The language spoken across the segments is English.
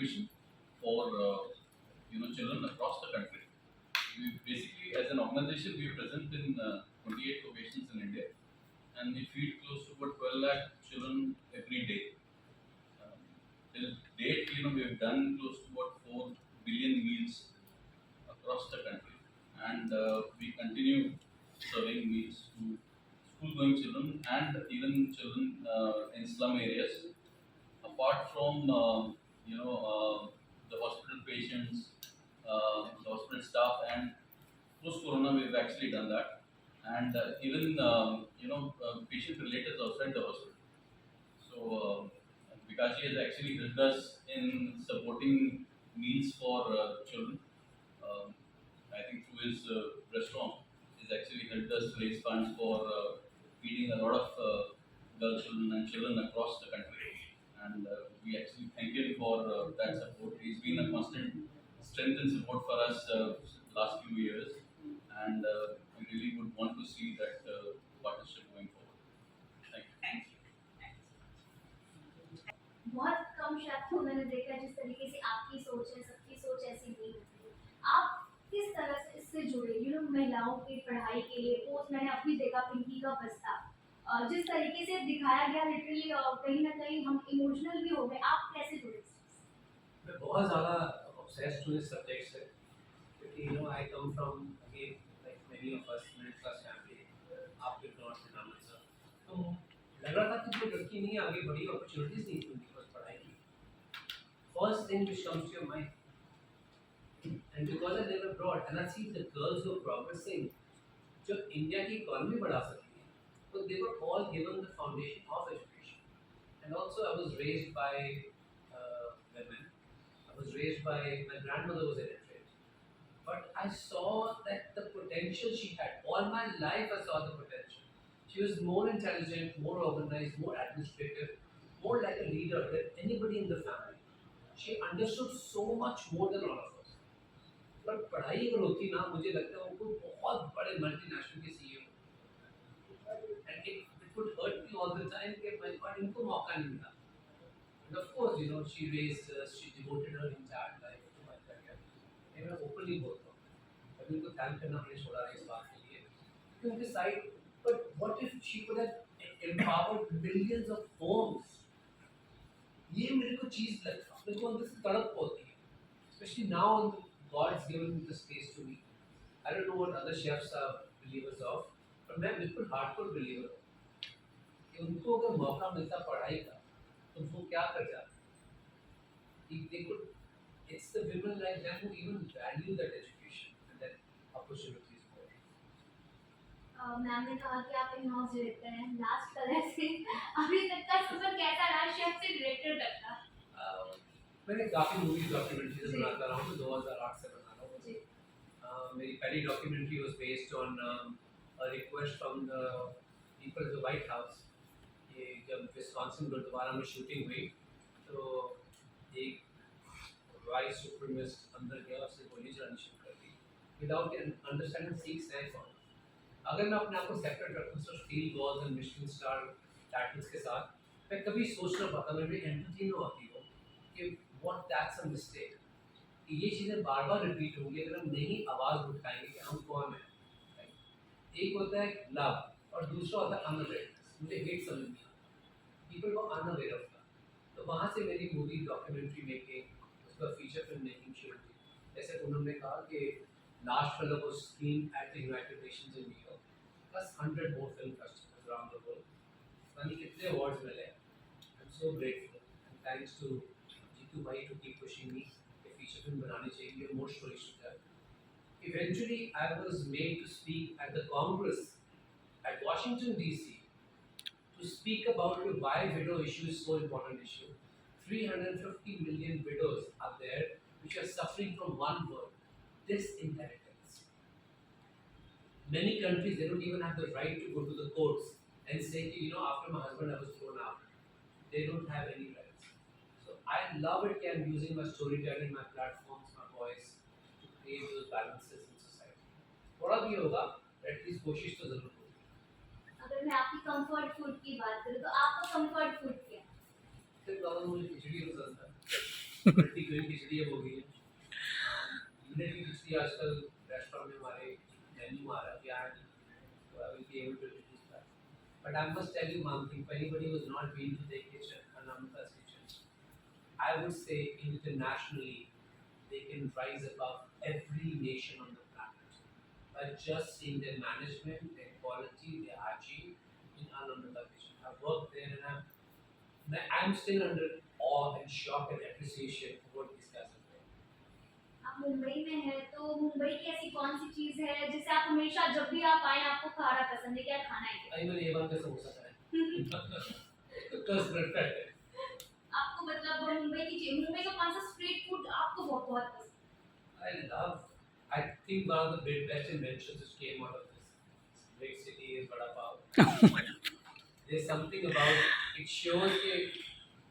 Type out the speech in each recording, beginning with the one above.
exhibition for children across the country. We basically, as an organization, we are present in 28 locations in India, and we feed close to about 12 lakh children every day. Um, till date, we have done close to about 4 billion meals across the country, and we continue serving meals to school-going children and even children in slum areas. Apart from the hospital patients, the hospital staff, and post-corona, we've actually done that, and even patient relatives outside the hospital. So Vikashi has actually helped us in supporting meals for children. Um, I think through his restaurant, he's actually helped us raise funds for feeding a lot of girl children and children across the country. And we actually thank him for that support. He's been a constant strength and support for us last few years, and we really would want to see that partnership going forward. Thank you. बहुत कम शख्स को मैंने देखा जिस तरीके से आपकी सोच है, सबकी सोच ऐसी नहीं होती है। आप किस तरह से इससे जुड़े, महिलाओं की पढ़ाई के लिए पोस्ट मैंने अभी देखा पिंकी का बस्ता, जिस तरीके से दिखाया गया लिटरली कहीं ना कहीं हम इमोशनल भी हो गए। आप कैसे जुड़े इस चीज़ से? मैं बहुत ज़्यादा obsessed हूँ इस सब्जेक्ट से क्योंकि I come from again like many of us middle class family, आप भी नॉर्थ से नाम सर, तो लग रहा था कि कोई लड़की नहीं आगे बड़ी अपॉर्चुनिटीज नहीं थी उनके पास पढ़ाई की। First thing which comes to your mind, and because I live abroad and I see the girls who are progressing, जो इंडिया की इकोनॉमी बढ़ा सकती है, so they were all given the foundation of education. And also I was raised by women. I was raised by my grandmother was illiterate, but I saw that the potential she had. All my life I saw the potential. She was more intelligent, more organized, more administrative, more like a leader than anybody in the family. She understood so much more than all of us. पर पढ़ाई अगर होती ना, मुझे लगता है उनको बहुत बड़े मल्टीनेशनल के CEO, and it would hurt me all the time कि मैं पर इनको मौका नहीं मिला. And of course, she raised us, she devoted her entire life to my career. And मैं openly बोलता हूँ, अभी उनको thank करना मैंने छोड़ा है इस बात के लिए. क्योंकि side, but what if she could have empowered millions of homes? ये मेरे को चीज लगता है, मेरे को अंदर से तड़प होती है. Especially now, God's given the space to me. I don't know what other chefs are believers of, but मैं बिल्कुल hardcore believer हूँ कि उनको अगर मौका मिलता पढ़ाई का, तो वो क्या कर जाते? If they could, it's the women like them who even value that education and that opportunities more. Ma'am ने कहा कि आप इन हाउस डायरेक्टर हैं, लास्ट कलर से अभी तक का सफर कैसा रहा शेफ से डायरेक्टर तक का? मैंने काफ़ी मूवीज डॉक्यूमेंट्रीज बनाता रहा हूँ, तो 2008 से बना रहा हूँ. जी मेरी पहली documentary was based on a request from the people of the White House. ये जब विस्कॉन्सिन गुरुद्वारा में शूटिंग हुई, तो एक वाइट सुप्रीमिस्ट अंदर गया, उससे गोली चलानी शुरू कर दी without understanding six and four. अगर मैं अपने आप को सेपरेट रखूँ तो steel walls and Michelin star titles के साथ, मैं कभी सोच ना पाता, मेरे में एम्पैथी ना होती हो कि व्हाट दैट्स अ मिस्टेक. ये चीज़ें बार बार रिपीट होंगी अगर हम नहीं आवाज़ उठाएंगे कि हम कौन हैं. एक होता है लव और दूसरा होता है अनअवेयरनेस. मुझे हेट समझ नहीं आता, पीपल को अनअवेयर ऑफ दैट. तो वहाँ से मेरी मूवी डॉक्यूमेंट्री मेकिंग, उसका फीचर फिल्म मेकिंग शुरू हुई. जैसे उन्होंने कहा कि लास्ट फिल्म को screen at the United Nations in New York, plus 100 more film festivals around the world. मैंने कितने अवार्ड्स मिले. I am so grateful and thanks to Jitu भाई टू कीप पुशिंग मी कि फीचर फिल्म बनानी चाहिए, more stories to tell. Eventually, I was made to speak at the Congress at Washington DC to speak about why widow issue is so important issue. 350 million widows are there which are suffering from one word, disinheritance. Many countries they don't even have the right to go to the courts and say, after my husband I was thrown out. They don't have any rights. So I love it. I'm using my storytelling, my platforms, my voice to create those balances in society. थोड़ा भी होगा, at least कोशिश तो जरूर होगी. अगर मैं आपकी कंफर्ट फूड की बात करूँ तो आपका कंफर्ट फूड क्या है? सिर्फ मुझे खिचड़ी पसंद है. मल्टी ग्रेन खिचड़ी अब हो गई है। यूनिटी खिचड़ी आजकल रेस्टोरेंट में हमारे मेन्यू आ रहा है, क्या है, तो I will be able to introduce that. But I must tell you one thing, if anybody who's not been to their kitchen, Anamrita's kitchen, I would say internationally, they can rise above every nation on the planet by just seeing their management, their quality, their hygiene in Anamrita kitchen. I've worked there and I'm still under awe and shock and appreciation for what these guys are doing. आप मुंबई में हैं तो मुंबई की ऐसी कौन सी चीज है जिसे आप हमेशा जब भी आप आए आपको खाना पसंद है, क्या खाना है? I mean, A1 का समोसा है। Because bread है। आपको मतलब मुंबई का कौन सा स्ट्रीट फूड आपको बहुत बहुत पसंद? I think one of the best inventions which came out of this big city is vada pav. There's something about it shows कि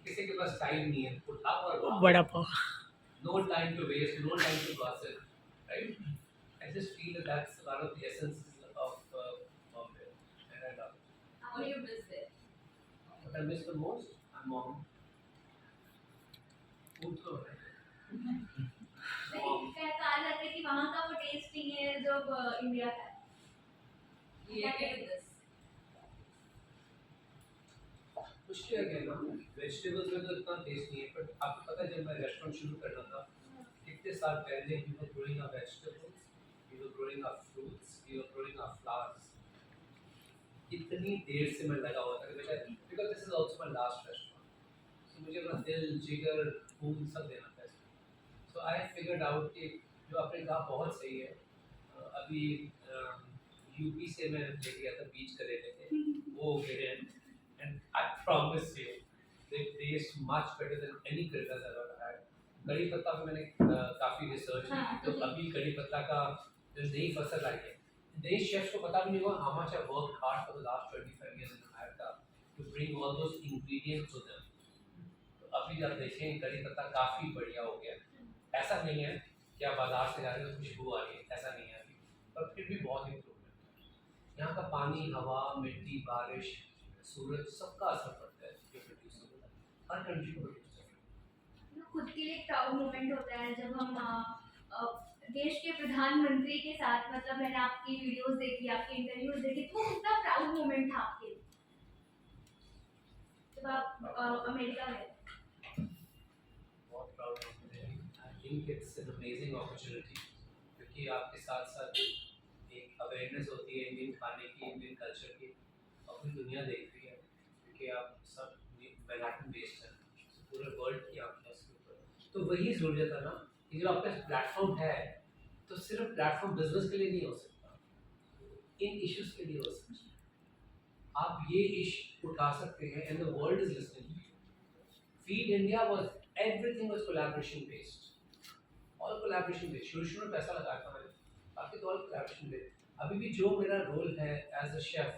किसी के पास time नहीं है, उठा और vada pav. no time to waste, no time to gossip, right? I just feel that that's one of the essences of Bombay, and I love it. How do you miss it? What I miss the most, my mom. Food तो है। नहीं, कहा जाता है कि वहाँ का वो टेस्ट नहीं है जो इंडिया का है। Yeah, get this. मुश्किल है कहना, वेजिटेबल्स में तो इतना टेस्ट नहीं है, पर आपको पता है जब मैं रेस्टोरेंट शुरू करना था, कितने साल पहले we were growing our vegetables, we were growing our fruits, we were growing our flowers. इतनी देर से मैं लगा हुआ था कि बेटा, because this is also my last restaurant, so मुझे अपना दिल, जिगर, खून सब देना था इसमें। So I figured out कि जो आपने कहा बहुत सही है, अभी यूपी से मैं ले गया था बीच करेले थे, वो हो गए हैं, and I promise you, they taste much better than any karalas I've ever had. कड़ी पत्ता पे मैंने काफ़ी रिसर्च की, तो अभी कड़ी पत्ता का जो नई फसल आई है, नए शेफ्स को पता भी नहीं हुआ how much I worked hard for the last 25 years in America to bring all those ingredients to them. तो अभी जब देखें कड़ी पत्ता काफ़ी बढ़िया हो गया, ऐसा नहीं है कि आप बाजार से जा रहे हो खुशबू आ रही है, ऐसा नहीं है अभी, पर फिर भी बहुत इम्प्रूवमेंट है। यहाँ का पानी, हवा, मिट्टी, बारिश, सूरज, सबका असर पड़ता है जो प्रोड्यूस होता है, हर कंट्री को प्रोड्यूस करता है। खुद के लिए प्राउड मोमेंट होता है जब हम देश के प्रधानमंत्री के साथ, मतलब मैंने आपकी वीडियोस देखी, आपके इंटरव्यूज देखे, तो कितना प्राउड मोमेंट था आपके लिए जब आप अमेरिका गए? बहुत प्राउड होते हैं। I think it's an amazing opportunity, क्योंकि आपके साथ साथ एक अवेयरनेस होती है इंडियन खाने की, इंडियन कल्चर की, अपनी दुनिया देख रही है, क्योंकि आप सब मैनहट्टन बेस्ड हैं, पूरे वर्ल्ड की आंखें उसके ऊपर। तो वही ज़रूरत है ना कि जब आपका प्लेटफॉर्म है, तो सिर्फ प्लेटफॉर्म बिजनेस के लिए नहीं हो सकता, इन इश्यूज के लिए हो सकता है। आप ये इश्यू उठा सकते हैं and the world is listening to you. Feed India was everything was collaboration based, all collaboration based. शुरू में पैसा लगाया था मैंने, बाकी तो ऑल कोलैबोरेशन बेस्ड। अभी भी जो मेरा रोल है as a chef,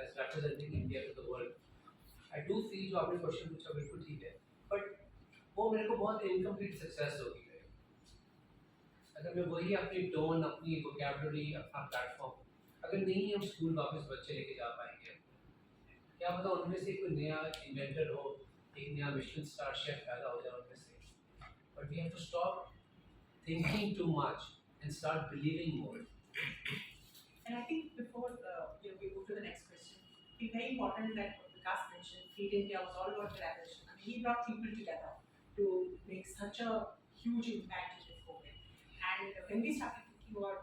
as representing India to the world, I do feel जो आपने क्वेश्चन पूछा बिल्कुल ठीक है, बट वो मेरे को बहुत इनकम्प्लीट सक्सेस होगी अगर मैं वही अपनी टोन, अपनी वोकैबुलरी, अपना प्लेटफॉर्म अगर नहीं हम स्कूल वापस बच्चे लेके जा पाएंगे, क्या पता उनमें से कोई नया इन्वेंटर हो, एक नया मिशेलिन स्टार शेफ पैदा हो जाए उनमें से। But we have to stop thinking too much and start believing more. And I think before we move to the next question, it's very important that what Vikas mentioned, Feed India was all about collaboration. I mean, he brought people together to make such a huge impact in this COVID. And when we started thinking about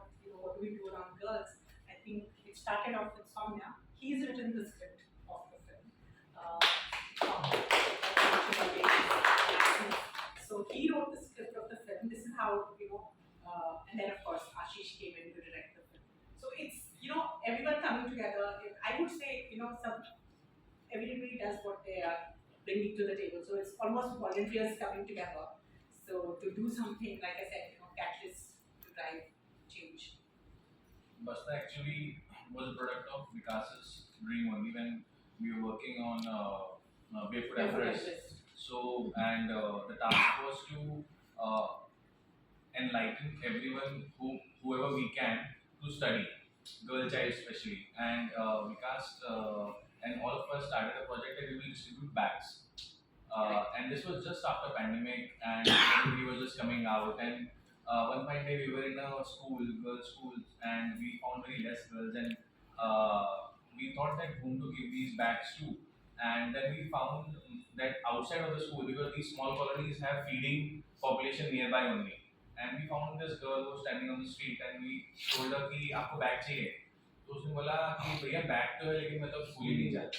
what do we do around girls, I think it started off with Soumya. He's written the script of the film. So he wrote the script of the film. This is how and then of course Ashish came in to direct the film. So it's everyone coming together. I would say everybody does what they are bringing to the table. So it's almost volunteers coming together. So to do something, like I said, catalyst to drive change. Basta actually was a product of Vikas's dream only when we were working on Barefoot Everest. So, and the task was to enlighten everyone, whoever we can, to study, girl child especially. And Vikas and all of us started a project that we will distribute bags. And this was just after pandemic, and everybody was just coming out. And one fine day we were in a school, girls' school, and we found very less girls, and we thought that whom to give these bags to. And then we found that outside of the school, because these small colonies have feeding population nearby only. And we found this girl who was standing on the street, and we told her कि आपको bag चाहिए. तो उसने बोला कि भैया bag तो है लेकिन मैं तो स्कूल ही नहीं जाती.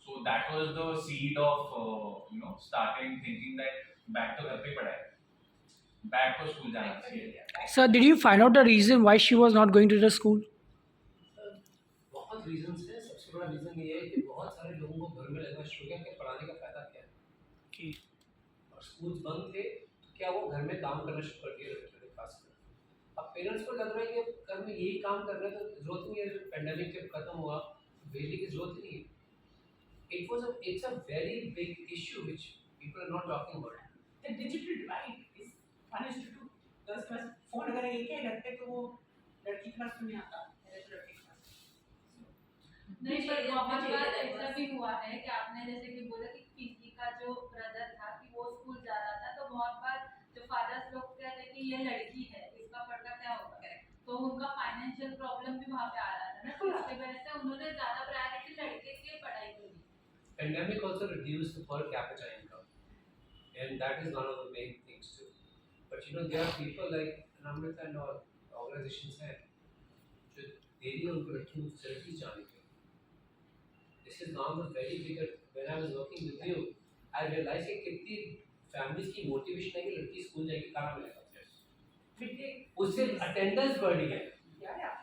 So that was the seed of starting thinking that bag तो घर पे ही पड़ा है, बैग को स्कूल जाना चाहिए. Sir, did you find out the reason why she was not going to the school? बहुत रीजंस है. सबसे बड़ा रीजन ये है कि बहुत सारे लोगों को घर में लगना शुरू हो गया कि पढ़ाने का फायदा क्या है. Okay. और स्कूल बंद थे तो क्या वो घर में काम करना शुरू कर दिए लड़कियों ने खासकर. अब पेरेंट्स को लग रहा है कि घर में यही काम कर रहे हैं तो जरूरत नहीं है. पेंडेमिक जब खत्म हुआ बिजली की जरूरत ही नहीं है. It's a very big issue which people are not talking about. The digital divide is 1:2. Girls के पास फोन अगर एक है घर पे तो वो लड़की के पास तो नहीं आता, मेरे तो लड़के के पास. नहीं, पर बहुत बार ऐसा भी हुआ है कि आपने जैसे कि बोला कि किसी का जो ब्रदर था कि वो स्कूल जा रहा था, तो बहुत बार जो फादर्स लोग कहते हैं कि ये लड़की है, इसका पढ़ना क्या होगा, तो उनका फाइनेंशियल प्रॉब्लम भी वहाँ पे आ रहा था ना, तो इसकी वजह से उन्होंने ज्यादा प्रायोरिटी लड़के की पढ़ाई को दी. Pandemic also reduced the per capita income, and that is one of the main things too. But there are people like Namrata and all organizations हैं जो दे रही है उनको लड़कियों को facilities जाने के. This is now the very big. When I was working with you, I realized कि कितनी families की motivation है कि लड़की स्कूल जाएगी खाना मिलेगा. उससे attendance बढ़ रही है.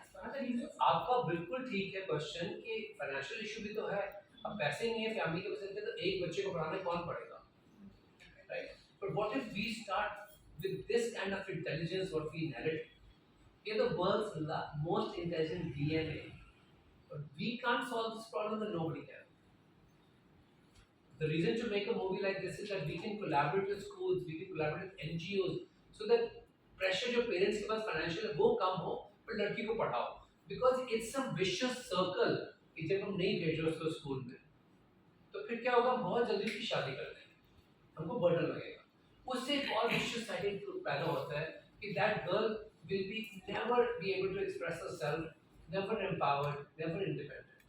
it's one of the reasons. आपका बिल्कुल ठीक है क्वेश्चन कि फाइनेंशियल इशू भी तो है. अब पैसे नहीं है फैमिली के पास तो एक बच्चे को पढ़ाने कौन पड़ेगा, right? But what if we start with this kind of intelligence what we inherit. ये the world's most intelligent DNA, but we can't solve this problem that nobody can. The reason to make a movie like this is that we can collaborate with schools, we can collaborate with NGOs, so that pressure जो parents के पास financial है वो कम हो, पर लड़की को पढ़ाओ. Because it's a vicious circle. कि जब हम नहीं भेज रहे उसको स्कूल में तो फिर क्या होगा, बहुत जल्दी उसकी शादी कर देंगे, हमको बर्डन लगेगा. उससे एक और विशियस साइकिल पैदा होता है कि that girl will be never be able to express herself, never empowered, never independent.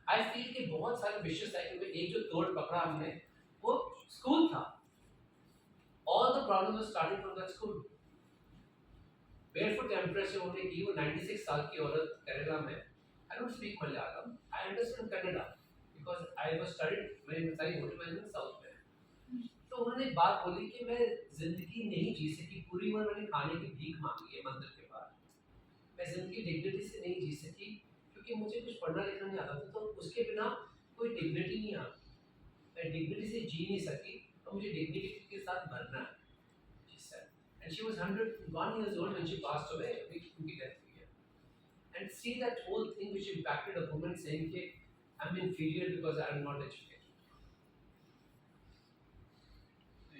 I feel कि बहुत सारे विशियस साइकिल में एक जो तोड़ पकड़ा हमने वो स्कूल था. All the problems were starting from that school. Barefoot empress जो हमने की वो 96 साल की औरत केरला में. I don't speak Malayalam. I understand Kannada because I was studied when I was in South में. तो उन्होंने बात बोली कि मैं जिंदगी नहीं जी सकी, पूरी उम्र मैंने खाने की भीख मांगी है मंदिर के बाहर. मैं जिंदगी डिग्निटी से नहीं जी सकी क्योंकि मुझे कुछ पढ़ना लिखना नहीं आता था, तो उसके बिना कोई डिग्निटी नहीं आती. मैं डिग्निटी से जी नहीं सकी तो मुझे डिग्निटी के साथ भरना है. She said, and she was 101 years old when she passed away. उनकी death. And see that whole thing which impacted a woman saying that I'm inferior because I'm not educated.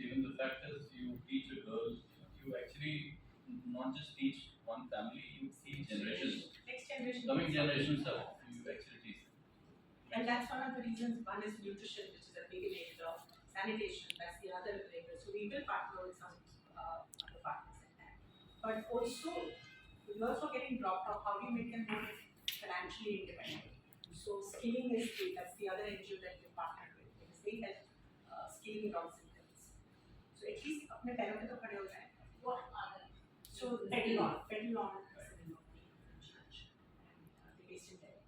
Even the fact is you teach a girl, you actually not just teach one family, you teach generations. Next generation. Coming generations are you actually teach them. And that's one of the reasons. One is nutrition, which is a big enabler. Sanitation, that's the other enabler. So we will partner with some other partners in that. But also, the girls who are getting dropped off, how do you make them more financially independent? So skilling is key. That's the other NGO that we partnered with. Because they help skilling around symptoms. So at least अपने पैरों पे तो खड़े हो जाएं. What other? So Petalon, the based in Delhi.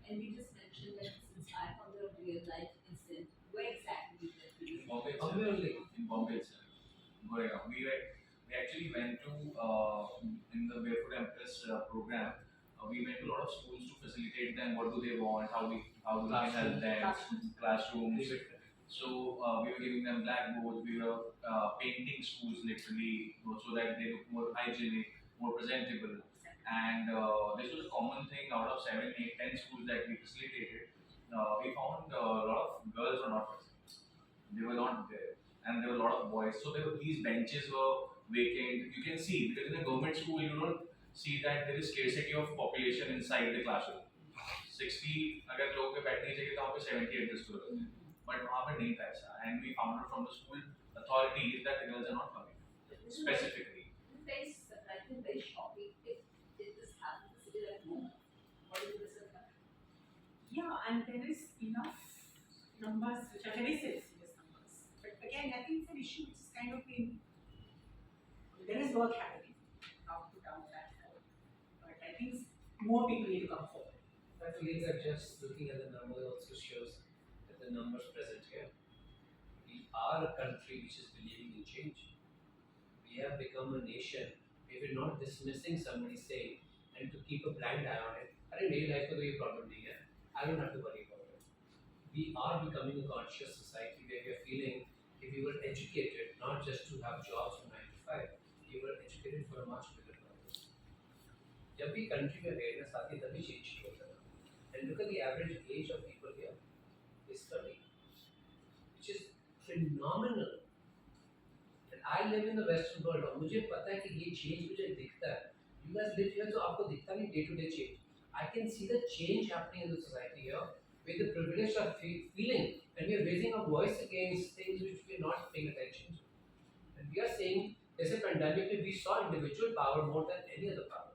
And we just mentioned that since I found a real life incident, where exactly did that In Bombay Bombay only. In Bombay itself. Goregaon. We actually went to in the Barefoot Empress program. We went to a lot of schools to facilitate them. What do they want? How do we can help them? Classrooms. So we were giving them blackboards. We were painting schools literally so that they look more hygienic, more presentable. And this was a common thing out of 7, 8, 10 schools that we facilitated. We found a lot of girls were not present. They were not there. And there were a lot of boys. So these benches were vacant. You can see, because in a government school, you don't see that there is scarcity of population inside the classroom. 60 अगर लोगों के बैठने की जगह तो वहाँ पे 70 adjust हो रहे थे, बट वहाँ पे नहीं था ऐसा, and we found out from the school authorities that the girls are not coming specifically. Very surprising, very shocking. If this happens, it is like, no, what is this? Yeah, and there is enough numbers which are very serious numbers. But again, I think it's an issue which is kind of been, there is work happening, not to down that road. But I think more people need to come forward. I feel that just looking at the numbers also shows that the numbers present here. We are a country which is believing in change. We have become a nation where we're not dismissing somebody saying and to keep a blind eye on it. अरे मेरी life में तो ये problem नहीं है, I don't have to worry about it. We are becoming a conscious society where we are feeling if we were educated not just to have jobs from 9 to 5, we were educated for a much bigger purpose. जब भी country में awareness आती है तभी change होता है. And look at the average age of people here is 30, which is phenomenal. And I live in the Western world और मुझे पता है कि ये change मुझे दिखता है. You guys live here तो आपको दिखता नहीं day to day change. I can see the change happening in the society here, where the privileged are feeling, and we are raising our voice against things which we are not paying attention to. And we are saying, there's a pandemic where we saw individual power more than any other power.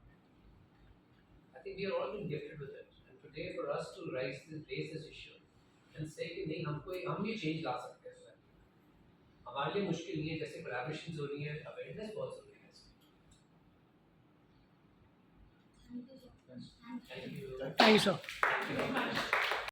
I think we are all being gifted with it. And today, for us to raise this issue and say कि नहीं हम ये change ला सकते हैं sir, हमारे लिए मुश्किल नहीं है, जैसे collaborations हो रही हैं, awareness बहुत ज़रूरी है. Thank you so much. Thank you. Thank you, sir. Thank you very much.